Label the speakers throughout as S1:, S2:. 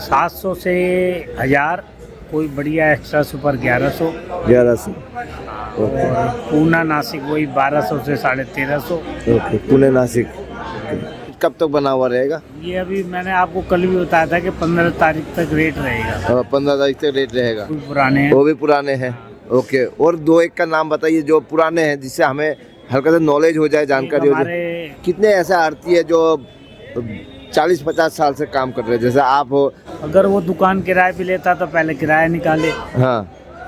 S1: 700 से 1000, कोई बढ़िया एक्स्ट्रा सुपर 1100।
S2: 1100।
S1: और पूना नासिक वही 1200 से 1350।
S2: ओके, पुणे नासिक कब तक बना हुआ रहेगा?
S1: ये अभी मैंने आपको कल भी बताया था कि 15 तारीख तक रेट रहेगा।
S2: 15 तारीख तक रेट रहेगा।
S1: कोई पुराने हैं।
S2: वो भी पुराने हैं। ओके, और दो एक का नाम बताइए जो पुराने हैं, जिससे हमें हल्का सा नॉलेज हो जाए, जानकारी हो जाए। कितने ऐसा आरती है जो 40-50 साल से काम कर रहे हैं, जैसे आप हो?
S1: अगर वो दुकान किराए पे लेता तो पहले किराया निकाले,
S2: हाँ,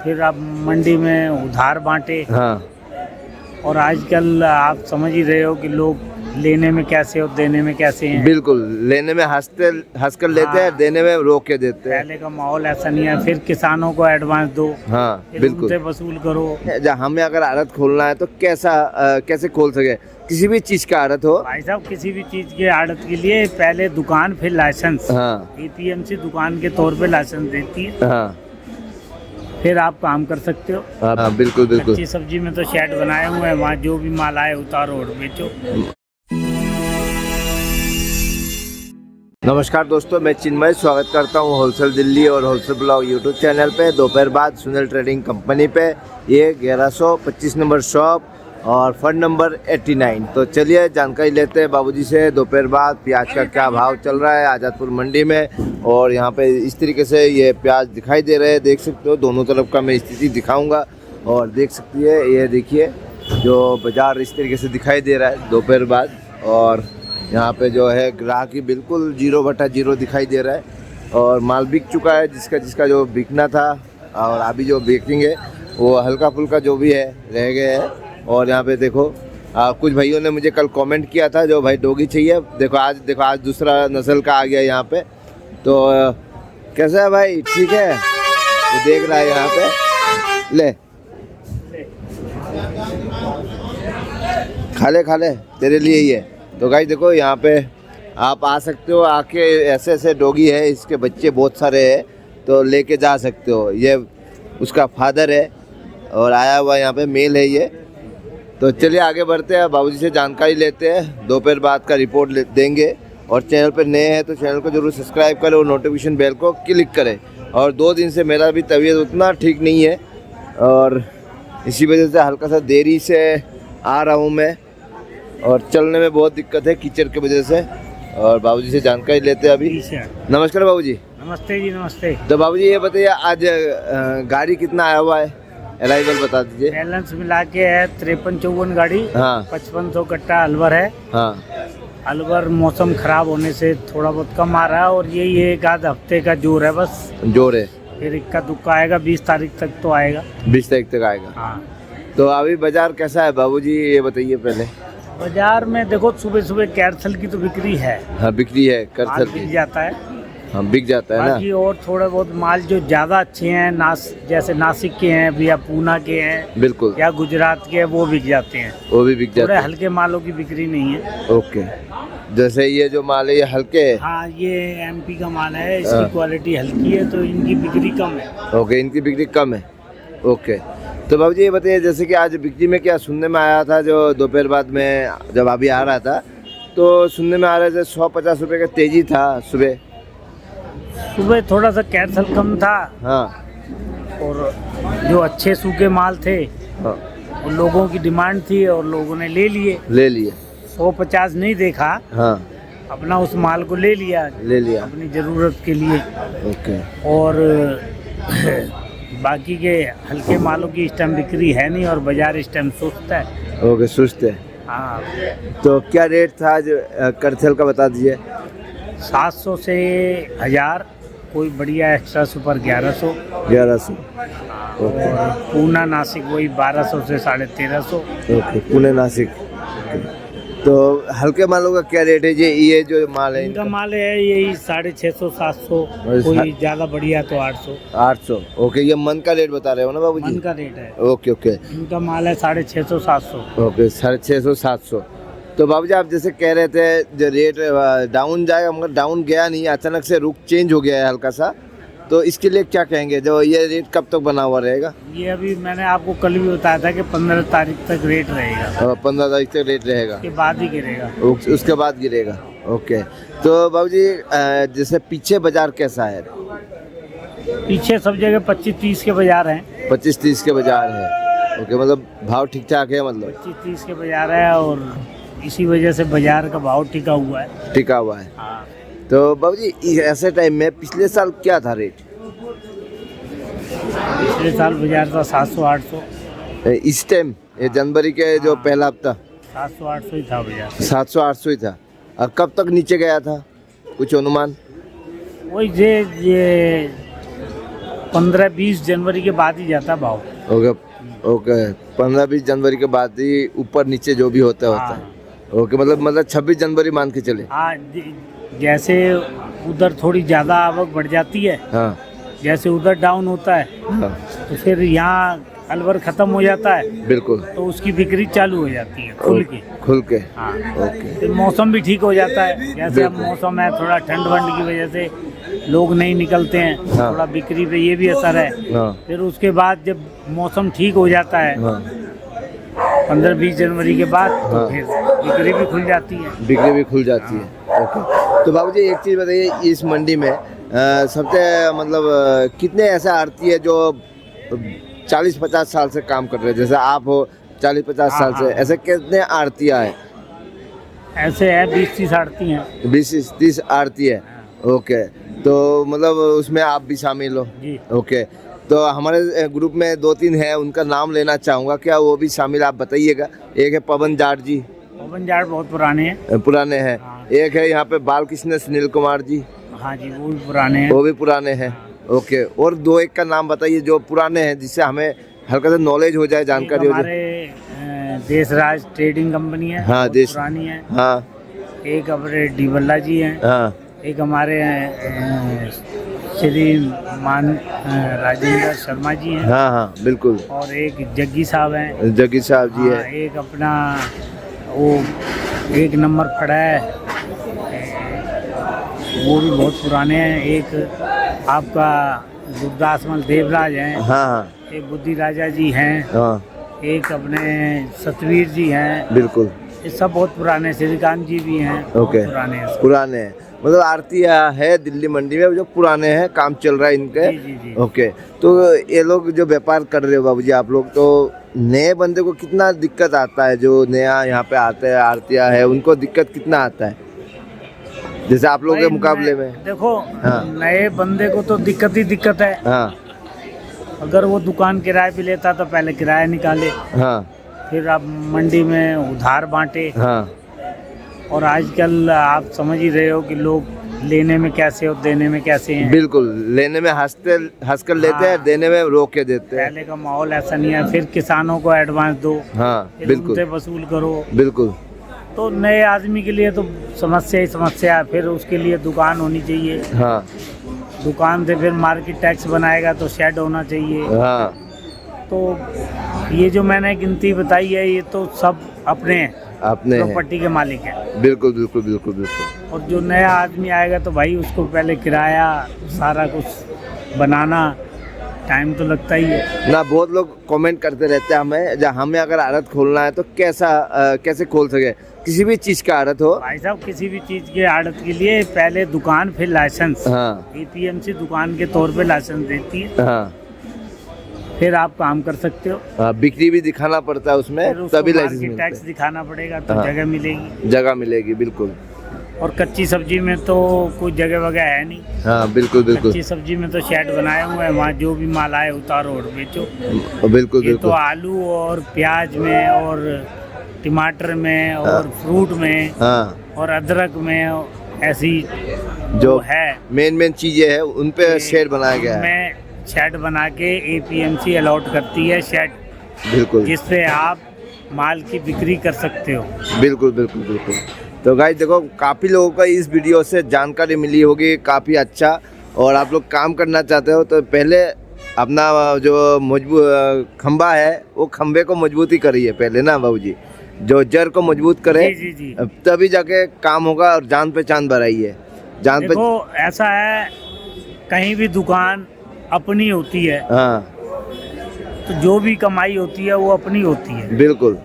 S1: फिर आप मंडी में उधार बांटे।
S2: हाँ,
S1: और आजकल आप समझ ही रहे हो कि लोग लेने में कैसे और देने में कैसे हैं।
S2: बिल्कुल, लेने में हंसकर लेते हैं, देने में रोक के देते हैं।
S1: पहले का माहौल ऐसा नहीं है। फिर किसानों को एडवांस दो,
S2: हाँ,
S1: फिर
S2: बिल्कुल।
S1: उनसे वसूल करो।
S2: हमें अगर आड़त खोलना है तो कैसे खोल सके? किसी भी चीज का आड़त हो?
S1: भाई साहब, किसी भी चीज के आड़त के लिए पहले दुकान फिर लाइसेंस।
S2: हाँ,
S1: एपीएमसी दुकान के तौर पे लाइसेंस देती है,
S2: हाँ,
S1: फिर आप काम कर सकते हो।
S2: हाँ, बिल्कुल बिल्कुल।
S1: कच्ची सब्जी में तो शेड बनाए हुए हैं, वहाँ जो भी माल आए उतारो और बेचो।
S2: नमस्कार दोस्तों, मैं चिन्मय स्वागत करता हूं होलसेल दिल्ली और होलसेल ब्लॉग यूट्यूब चैनल पे। दोपहर बाद सुनील ट्रेडिंग कंपनी पे, ये 1125 नंबर शॉप और फंड नंबर 89। तो चलिए जानकारी लेते हैं बाबूजी से। दोपहर बाद प्याज का क्या भाव चल रहा है आज़ादपुर मंडी में, और यहाँ पे इस तरीके से ये प्याज दिखाई दे रहे हैं, देख सकते हो। दोनों तरफ का मैं स्थिति दिखाऊँगा और देख सकती है, ये देखिए जो बाज़ार इस तरीके से दिखाई दे रहा है दोपहर बाद। और यहाँ पे जो है ग्राहक ही बिल्कुल 0/0 दिखाई दे रहा है, और माल बिक चुका है जिसका जो बिकना था, और अभी जो बेचेंगे वो हल्का फुल्का जो भी है रह गए हैं। और यहाँ पे देखो कुछ भाइयों ने मुझे कल कमेंट किया था जो भाई डोगी चाहिए। देखो आज दूसरा नस्ल का आ गया यहाँ पे। तो कैसा है भाई, ठीक है? तो देख रहा है यहाँ पे, ले खा ले तेरे लिए ही है। तो गाइस देखो, यहाँ पे आप आ सकते हो, आके ऐसे डॉगी है, इसके बच्चे बहुत सारे हैं, तो लेके जा सकते हो। ये उसका फादर है और आया हुआ यहाँ पे मेल है ये। तो चलिए आगे बढ़ते हैं, बाबूजी से जानकारी लेते हैं। दोपहर बाद का रिपोर्ट देंगे। और चैनल पे नए हैं तो चैनल को जरूर सब्सक्राइब करें और नोटिफिकेशन बेल को क्लिक करें। और 2 दिन से मेरा भी तबीयत उतना ठीक नहीं है, और इसी वजह से हल्का सा देरी से आ रहा हूँ मैं, और चलने में बहुत दिक्कत है कीचड़ की वजह से। और बाबूजी से जानकारी लेते हैं अभी। नमस्कार बाबूजी।
S1: नमस्ते जी, नमस्ते।
S2: तो बाबूजी ये बताइए, आज गाड़ी कितना आया हुआ है, अराइवल बता दीजिए।
S1: बैलेंस मिला के है 53-54 गाड़ी।
S2: हाँ,
S1: 5500 कट्टा अलवर है।
S2: हाँ,
S1: अलवर मौसम खराब होने से थोड़ा बहुत कम आ रहा है, और यही एक आध हफ्ते का जोर है बस।
S2: जोर है,
S1: फिर इक्का दुक्का आएगा, 20 तारीख तक तो आएगा।
S2: 20 तारीख तक आएगा।
S1: हाँ।
S2: तो अभी बाजार कैसा है बाबूजी, ये बताइए पहले।
S1: बाजार में देखो, सुबह सुबह कैरसल की तो बिक्री है।
S2: हाँ, बिक्री है,
S1: माल
S2: करसल
S1: बिक
S2: की।
S1: जाता है।
S2: हाँ, बिक जाता है
S1: बाकी
S2: ना।
S1: और थोड़े बहुत माल जो ज़्यादा अच्छे हैं, जैसे नासिक के हैं या पूना के हैं,
S2: बिल्कुल,
S1: या गुजरात के हैं, वो बिक जाते हैं।
S2: वो भी बिक जाते
S1: थोड़े
S2: हैं।
S1: हल्के मालों की बिक्री नहीं है।
S2: ओके, जैसे ये जो माल है ये हल्के है।
S1: हाँ, ये एमपी का माल है, इसकी क्वालिटी हल्की है तो इनकी बिक्री कम है।
S2: ओके, इनकी बिक्री कम है। ओके, तो बाबूजी ये बताइए, जैसे कि आज बिक्री में क्या सुनने में आया था, जो दोपहर बाद में जब अभी आ रहा था तो सुनने में आ रहा था 150 रुपये का तेजी था सुबह।
S1: सुबह थोड़ा सा कैरसल कम था।
S2: हाँ,
S1: और जो अच्छे सूखे माल थे,
S2: हाँ,
S1: वो लोगों की डिमांड थी और लोगों ने ले लिए। 150 नहीं देखा,
S2: हाँ,
S1: अपना उस माल को ले लिया अपनी ज़रूरत के लिए।
S2: ओके।
S1: और बाकी के हल्के मालों की इस टाइम बिक्री है नहीं, और बाजार इस टाइम सुस्त है।
S2: ओके, सुस्त है।
S1: हाँ।
S2: तो क्या रेट था आज करथल का, बता दीजिए।
S1: 700 से 1000, कोई बढ़िया एक्स्ट्रा सुपर 1100।
S2: 1100।
S1: और पूना नासिक वही 1200 से 1350।
S2: ओके, पुणे नासिक। तो हल्के मालों का क्या रेट है? ये जो माल है
S1: इनका माल है यही 650 700, कोई ज़्यादा बढ़िया तो 800।
S2: 800। ओके, ये मन का रेट बता रहे हो ना बाबूजी?
S1: मन का रेट है।
S2: ओके, ओके,
S1: इनका माल है 650 700।
S2: ओके, 650 700। तो बाबूजी आप जैसे कह रहे थे जो रेट डाउन जाएगा, मगर डाउन गया नहीं, अचानक से रुख चेंज हो गया है हल्का सा, तो इसके लिए क्या कहेंगे? जो ये रेट कब तक बना हुआ रहेगा?
S1: ये अभी मैंने आपको कल भी बताया था कि 15 तारीख तक रेट रहेगा।
S2: 15 तारीख तक रेट रहेगा,
S1: उसके बाद ही गिरेगा।
S2: उसके बाद गिरेगा। ओके, तो बाबूजी जैसे पीछे बाजार कैसा है?
S1: पीछे सब जगह 25-30 के बाजार हैं।
S2: 25-30 के बाजार है। ओके, मतलब भाव ठीक ठाक है, मतलब
S1: 25-30 के बाजार है और इसी वजह से बाजार का भाव टिका हुआ है।
S2: टिका हुआ है।
S1: हाँ।
S2: तो बाबूजी ऐसे टाइम में पिछले साल क्या था रेट?
S1: पिछले साल बाजार था 700-800।
S2: इस टाइम ये जनवरी के जो पहला हफ्ता
S1: 700-800 ही था बाजार।
S2: 700-800 ही था। और कब तक नीचे गया था, कुछ अनुमान?
S1: वही ये 15-20 जनवरी के बाद ही जाता भाव।
S2: ओके ओके, 15-20 जनवरी के बाद ही ऊपर नीचे जो भी होता है। ओके, मतलब 26 जनवरी मान के चले।
S1: हाँ, जैसे उधर थोड़ी ज़्यादा आवक बढ़ जाती है,
S2: हाँ
S1: जैसे उधर डाउन होता है,
S2: हाँ,
S1: तो फिर यहाँ अलवर खत्म हो जाता है,
S2: बिल्कुल,
S1: तो उसकी बिक्री चालू हो जाती है खुल के। हाँ।
S2: ओके,
S1: फिर मौसम भी ठीक हो जाता है, जैसे अब मौसम है थोड़ा ठंड वंड की वजह से लोग नहीं निकलते हैं,
S2: हाँ।
S1: थोड़ा बिक्री पे ये भी असर है।
S2: हाँ
S1: फिर उसके बाद जब मौसम ठीक हो जाता है
S2: हाँ
S1: 15-20 जनवरी के बाद, तो
S2: हाँ।
S1: फिर बिक्री भी खुल जाती है।
S2: बिक्री भी खुल जाती है। ओके, तो बाबूजी एक चीज़ बताइए, इस मंडी में सबसे मतलब कितने ऐसे आड़ती है जो 40-50 साल से काम कर रहे हैं, जैसे आप हो 40-50 साल से, ऐसे कितने आड़तियाँ हैं?
S1: ऐसे है 20-30 आड़ती हैं।
S2: 20-30 आड़ती है। ओके, तो मतलब उसमें आप भी शामिल हो?
S1: जी।
S2: ओके, तो हमारे ग्रुप में 2-3 हैं, उनका नाम लेना चाहूँगा, क्या वो भी शामिल आप बताइएगा? एक है पवन जाट जी।
S1: पवन जाट बहुत पुराने हैं।
S2: पुराने हैं।
S1: हाँ।
S2: एक है यहाँ पे बालकृष्ण सुनील कुमार जी।
S1: हाँ जी, वो भी पुराने हैं।
S2: वो भी पुराने हैं। ओके, और 2-1 का नाम बताइए जो पुराने हैं, जिससे हमें हल्का सा नॉलेज हो जाए, जानकारी हो जाए।
S1: हमारे देशराज ट्रेडिंग कंपनी है।
S2: हाँ,
S1: बहुत पुरानी है।
S2: हाँ
S1: एक अपने डी बल्ला जी हैं।
S2: हाँ
S1: एक हमारे श्री राजेंद्र शर्मा जी हैं।
S2: हाँ हाँ, बिल्कुल।
S1: और एक जग्गी साहब हैं।
S2: जग्गी साहब जी
S1: हाँ,
S2: है।
S1: एक अपना वो 1 नंबर खड़ा है, वो भी बहुत पुराने हैं। एक आपका गुरदासमल देवराज हैं।
S2: हाँ हाँ
S1: एक बुद्धि राजा जी हैं।
S2: हाँ,
S1: एक अपने सतवीर जी हैं।
S2: बिल्कुल।
S1: ये सब बहुत पुराने, श्रीकांत जी भी हैं। बहुत
S2: ओके,
S1: पुराने हैं सब।
S2: पुराने हैं, मतलब आरती है दिल्ली मंडी में जो पुराने हैं, काम चल रहा है इनके।
S1: जी जी जी।
S2: ओके, तो ये लोग जो व्यापार कर रहे हो बाबूजी आप लोग, तो नए बंदे को कितना दिक्कत आता है? जो नया यहाँ पे आते हैं, आरतिया है, उनको दिक्कत कितना आता है जैसे आप लोगों के
S1: भाई,
S2: मुकाबले में?
S1: देखो,
S2: हाँ।
S1: नए बंदे को तो दिक्कत ही दिक्कत है।
S2: हाँ
S1: अगर वो दुकान किराए पे लेता तो पहले किराया निकाले,
S2: हाँ
S1: फिर आप मंडी में उधार बांटे।
S2: हाँ,
S1: और आजकल आप समझ ही रहे हो कि लोग लेने में कैसे और देने में कैसे हैं।
S2: बिल्कुल, लेने में हंसकर लेते हैं,
S1: हाँ।
S2: देने में रोक के देते हैं।
S1: पहले का माहौल ऐसा नहीं है। फिर किसानों को एडवांस दो,
S2: हाँ
S1: फिर
S2: बिल्कुल
S1: उनसे वसूल करो।
S2: बिल्कुल।
S1: तो नए आदमी के लिए तो समस्या ही समस्या है। फिर उसके लिए दुकान होनी चाहिए,
S2: हाँ
S1: दुकान से फिर मार्केट टैक्स बनाएगा तो शेड होना चाहिए।
S2: हाँ,
S1: तो ये जो मैंने गिनती बताई है, ये तो सब अपने हैं,
S2: आपने हैं।
S1: प्रॉपर्टी के मालिक हैं।
S2: बिल्कुल बिल्कुल बिल्कुल बिल्कुल।
S1: और जो नया आदमी आएगा तो भाई उसको पहले किराया सारा कुछ बनाना टाइम तो लगता ही है
S2: ना। बहुत लोग कमेंट करते रहते हैं हमें अगर आड़त खोलना है तो कैसे खोल सके, किसी भी चीज़ का आड़त हो।
S1: भाई साहब, किसी भी चीज़ के आड़त के लिए पहले दुकान फिर लाइसेंस।
S2: हाँ
S1: एपीएमसी दुकान के तौर पे लाइसेंस देती है,
S2: हाँ
S1: फिर आप काम कर सकते हो।
S2: हाँ, बिक्री भी दिखाना पड़ता है उसमें,
S1: फिर उसको
S2: तभी लाइसेंस
S1: मार्केट
S2: मिलता
S1: टैक्स
S2: है।
S1: दिखाना पड़ेगा तो
S2: हाँ।
S1: जगह मिलेगी।
S2: जगह मिलेगी, बिल्कुल।
S1: और कच्ची सब्जी में तो कोई जगह वगैरह है नहीं।
S2: हाँ बिल्कुल बिल्कुल
S1: कच्ची सब्जी में तो शेड बनाए हुए हैं, वहाँ जो भी माल आए उतारो और बेचो।
S2: बिल्कुल
S1: ये तो
S2: बिल्कुल।
S1: आलू और प्याज में और टमाटर में और फ्रूट में
S2: हाँ,
S1: और अदरक में ऐसी
S2: जो
S1: जो है
S2: मेन चीजें हैं उन पे शेड बनाया गया है।
S1: में शेड बना के एपीएमसी अलॉट करती है शेड,
S2: बिल्कुल
S1: जिससे आप माल की बिक्री कर सकते हो।
S2: बिल्कुल बिल्कुल बिल्कुल। तो गाइस देखो, काफ़ी लोगों को इस वीडियो से जानकारी मिली होगी, काफ़ी अच्छा। और आप लोग काम करना चाहते हो तो पहले अपना जो मजबूत खंबा है, वो खंबे को मजबूती करिए पहले ना बाबूजी, जो जड़ को मजबूत करे,
S1: जी जी जी।
S2: तभी जाके काम होगा। और जान पहचान बढ़ाइए, जान
S1: देखो ऐसा है, कहीं भी दुकान अपनी होती है
S2: हाँ
S1: तो जो भी कमाई होती है वो अपनी होती है।
S2: बिल्कुल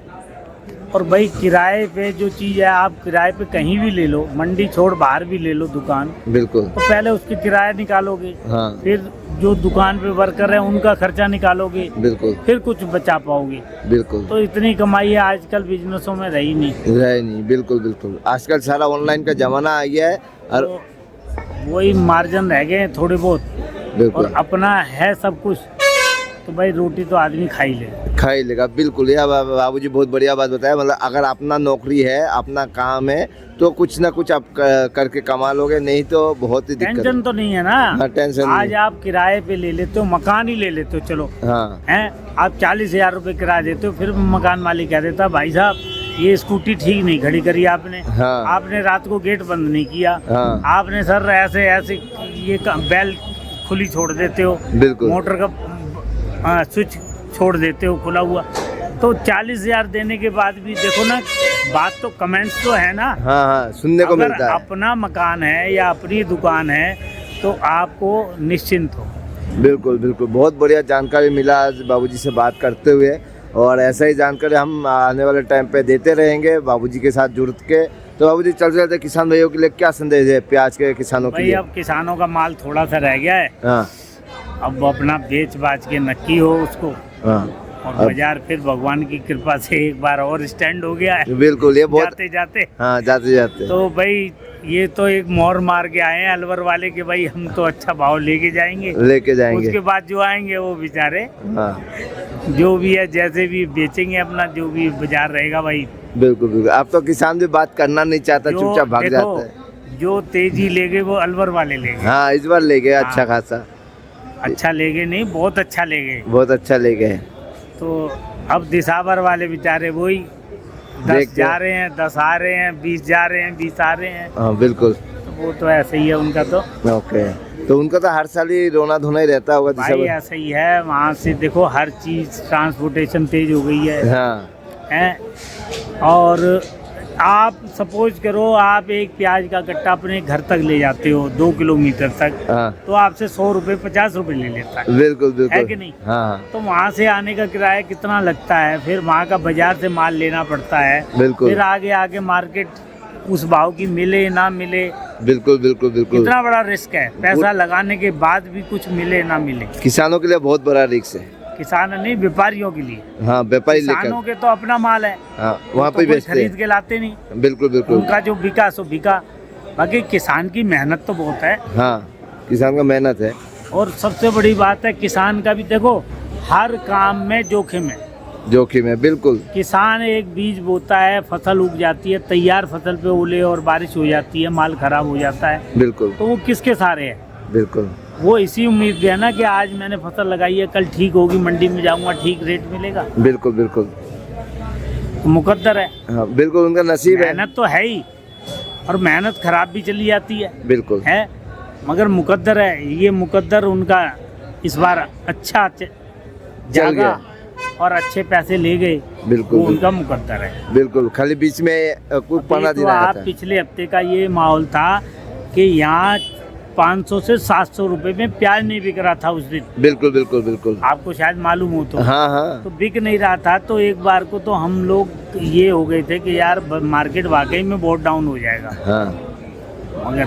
S1: और भाई किराए पे जो चीज़ है, आप किराए पे कहीं भी ले लो, मंडी छोड़ बाहर भी ले लो दुकान,
S2: बिल्कुल।
S1: तो पहले उसके किराया निकालोगे,
S2: हाँ
S1: फिर जो दुकान पे वर्कर है उनका खर्चा निकालोगे,
S2: बिल्कुल
S1: फिर कुछ बचा पाओगे।
S2: बिल्कुल।
S1: तो इतनी कमाई है आजकल बिजनेसों में रही नहीं।
S2: रहे नहीं, बिल्कुल बिल्कुल। आजकल सारा ऑनलाइन का जमाना आ गया है और
S1: तो वही मार्जिन रह गए हैं थोड़े बहुत,
S2: बिल्कुल
S1: और अपना है सब कुछ, तो भाई रोटी तो आदमी खा ही ले।
S2: खा ही लेगा, बिल्कुल। यह बाबूजी बहुत बढ़िया बात बताया। मतलब अगर अपना नौकरी है, अपना काम है, तो कुछ ना कुछ आप करके कमा लोगे, नहीं तो बहुत ही दिक्कत
S1: टेंशन
S2: है।
S1: तो नहीं है ना।
S2: हाँ, टेंशन
S1: आज
S2: नहीं।
S1: आप किराए पे ले लेते हो, मकान ही ले लेते हो, चलो
S2: हाँ
S1: हैं, आप 40,000 रुपये किराया देते हो, फिर मकान मालिक कह देता भाई साहब ये स्कूटी ठीक नहीं खड़ी करी आपने,
S2: हाँ।
S1: आपने रात को गेट बंद नहीं किया,
S2: हाँ
S1: आपने सर ऐसे ऐसे ये बेल खुली छोड़ देते हो,
S2: बिल्कुल
S1: मोटर का स्विच छोड़ देते हो खुला हुआ। तो 40,000 देने के बाद भी देखो ना, बात तो कमेंट्स तो है ना।
S2: हाँ हाँ, सुनने को
S1: अगर
S2: मिलता है।
S1: अपना मकान है या अपनी दुकान है तो आपको निश्चिंत हो।
S2: बिल्कुल बिल्कुल, बहुत बढ़िया जानकारी मिला आज बाबूजी से बात करते हुए, और ऐसा ही जानकारी हम आने वाले टाइम पे देते रहेंगे बाबूजी के साथ जुड़ के। तो बाबूजी चलते चलते किसान भाइयों के लिए क्या संदेश है, प्याज के किसानों के
S1: भाई
S2: लिए?
S1: अब किसानों का माल थोड़ा सा रह गया है,
S2: हाँ
S1: अब अपना बेच बाच के नक्की हो उसको,
S2: हाँ,
S1: और
S2: अब-
S1: बाजार फिर भगवान की कृपा से एक बार और स्टैंड हो गया है
S2: बिल्कुल। ये बहुत,
S1: जाते जाते।
S2: हाँ जाते जाते।
S1: तो भाई ये तो एक मोहर मार के आए हैं अलवर वाले के, भाई हम तो अच्छा भाव लेके जाएंगे,
S2: लेके जाएंगे।
S1: उसके बाद जो आएंगे वो बेचारे
S2: हाँ
S1: जो भी है जैसे भी बेचेंगे, अपना जो भी बाजार रहेगा भाई।
S2: बिल्कुल बिल्कुल। अब तो किसान भी बात करना नहीं चाहता,
S1: जो
S2: चुपचाप भाग
S1: देखो,
S2: जाता है।
S1: जो तेजी ले गए वो अलवर वाले ले गए।
S2: हाँ, इस बार ले गए अच्छा
S1: हाँ।
S2: खासा।
S1: अच्छा ले गए नहीं, बहुत अच्छा ले गए।
S2: बहुत अच्छा ले गए।
S1: तो अब दिसावर वाले बेचारे वही 10
S2: देखते
S1: जा
S2: हैं।
S1: रहे हैं, 10 आ रहे हैं, 20 जा रहे हैं, 20 आ रहे हैं,
S2: हाँ बिल्कुल।
S1: तो वो तो ऐसे ही है उनका। तो
S2: ओके, तो उनका तो हर साल ही रोना धोना ही रहता होगा
S1: भाई
S2: दिसंबर।
S1: ऐसा ही है, वहाँ से देखो हर चीज ट्रांसपोर्टेशन तेज हो गई है,
S2: हाँ
S1: और आप सपोज करो आप एक प्याज का कट्टा अपने घर तक ले जाते हो 2 किलोमीटर तक,
S2: हाँ
S1: तो आपसे 100 रुपये 50 रुपये ले लेता है।
S2: बिल्कुल बिल्कुल।
S1: है कि नहीं?
S2: हाँ
S1: तो वहाँ से आने का किराया कितना लगता है, फिर वहाँ का बाजार से माल लेना पड़ता है,
S2: बिल्कुल
S1: फिर आगे आगे मार्केट उस भाव की मिले ना मिले,
S2: बिल्कुल बिल्कुल बिल्कुल।
S1: कितना बड़ा रिस्क है। पैसा लगाने के बाद भी कुछ मिले ना मिले,
S2: किसानों के लिए बहुत बड़ा रिस्क है।
S1: किसान नहीं, व्यापारियों के लिए।
S2: हाँ, व्यापारी
S1: किसानों
S2: लेकर,
S1: के तो अपना माल है,
S2: हाँ
S1: वो
S2: वहाँ
S1: तो
S2: पे
S1: कोई
S2: बेचते
S1: खरीद
S2: हैं।
S1: के लाते नहीं,
S2: बिल्कुल बिल्कुल।
S1: उनका जो बिका सो बिका। बाकी किसान की मेहनत तो बहुत है,
S2: हाँ, किसान का मेहनत है।
S1: और सबसे बड़ी बात है किसान का भी देखो, हर काम में जोखिम है।
S2: जोखिम है, बिल्कुल।
S1: किसान एक बीज बोता है, फसल उग जाती है, तैयार फसल पे ओले और बारिश हो जाती है, माल खराब हो जाता है,
S2: बिल्कुल
S1: तो वो किसके सहारे है?
S2: बिल्कुल।
S1: वो इसी उम्मीद पे है ना कि आज मैंने फसल लगाई है, कल ठीक होगी, मंडी में जाऊंगा ठीक रेट मिलेगा।
S2: बिल्कुल बिल्कुल।
S1: तो मुकद्दर है,
S2: हाँ बिल्कुल, उनका नसीब है।
S1: मेहनत तो है ही, और मेहनत खराब भी चली जाती
S2: बिल्कुल
S1: है, मगर मुकद्दर है। ये मुकद्दर उनका इस बार अच्छा जागा
S2: गया।
S1: और अच्छे पैसे ले गए,
S2: बिल्कुल
S1: वो उनका मुकद्दर है।
S2: बिल्कुल। खाली बीच में कुछ पना
S1: अभी
S2: दिन
S1: तो
S2: आया
S1: आप
S2: था।
S1: पिछले हफ्ते का ये माहौल था कि यहाँ 500 से 700 रुपए में प्याज नहीं बिक रहा था उस दिन,
S2: बिल्कुल बिल्कुल बिल्कुल।
S1: आपको शायद मालूम हो तो।
S2: हाँ हाँ
S1: तो बिक नहीं रहा था, तो एक बार को तो हम लोग ये हो गए थे कि यार मार्केट वाकई में बहुत डाउन हो जाएगा,
S2: हाँ।
S1: मगर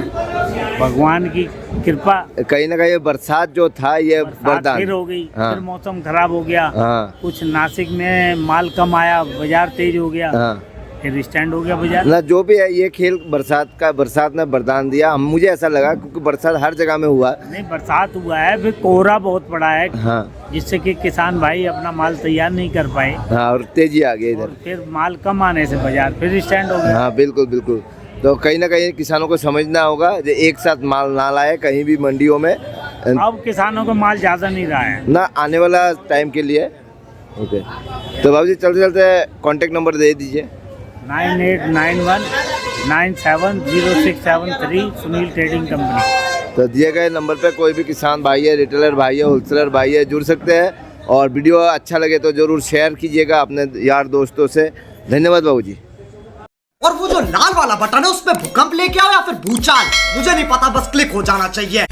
S1: भगवान की कृपा,
S2: कहीं ना कहीं बरसात जो था ये
S1: बरसात
S2: वरदान।
S1: फिर हो गई,
S2: हाँ।
S1: फिर मौसम खराब हो गया,
S2: हाँ
S1: कुछ नासिक में माल कम आया, बाजार तेज हो गया,
S2: हाँ।
S1: फिर स्टैंड हो गया बाजार।
S2: ना जो भी है ये खेल बरसात ने वरदान दिया। मुझे ऐसा लगा क्योंकि बरसात हर जगह में हुआ।
S1: नहीं, बरसात हुआ है, फिर कोहरा बहुत पड़ा है,
S2: हाँ
S1: जिससे कि किसान भाई अपना माल तैयार नहीं कर पाए,
S2: हाँ, और तेजी आ गई
S1: और
S2: इधर।
S1: फिर माल कम आने से बाजार फिर स्टैंड हो गया।
S2: हाँ बिल्कुल बिल्कुल। तो कहीं ना कहीं किसानों को समझना होगा जो एक साथ माल ना लाए कहीं भी मंडियों में,
S1: अब किसानों का माल ज्यादा नहीं रहा है
S2: ना आने वाला टाइम के लिए। ओके, तो बाबू जी चलते चलते कांटेक्ट नंबर दे दीजिए।
S1: 9891970673 सुनील ट्रेडिंग कंपनी।
S2: तो दिए गए नंबर पे कोई भी किसान भाई है, रिटेलर भाई है, होलसेलर भाई है, जुड़ सकते हैं। और वीडियो अच्छा लगे तो जरूर शेयर कीजिएगा अपने यार दोस्तों से। धन्यवाद बाबू जी।
S3: और वो जो लाल वाला बटन है उस पे भूकंप लेके आओ या फिर भूचाल, मुझे नहीं पता, बस क्लिक हो जाना चाहिए।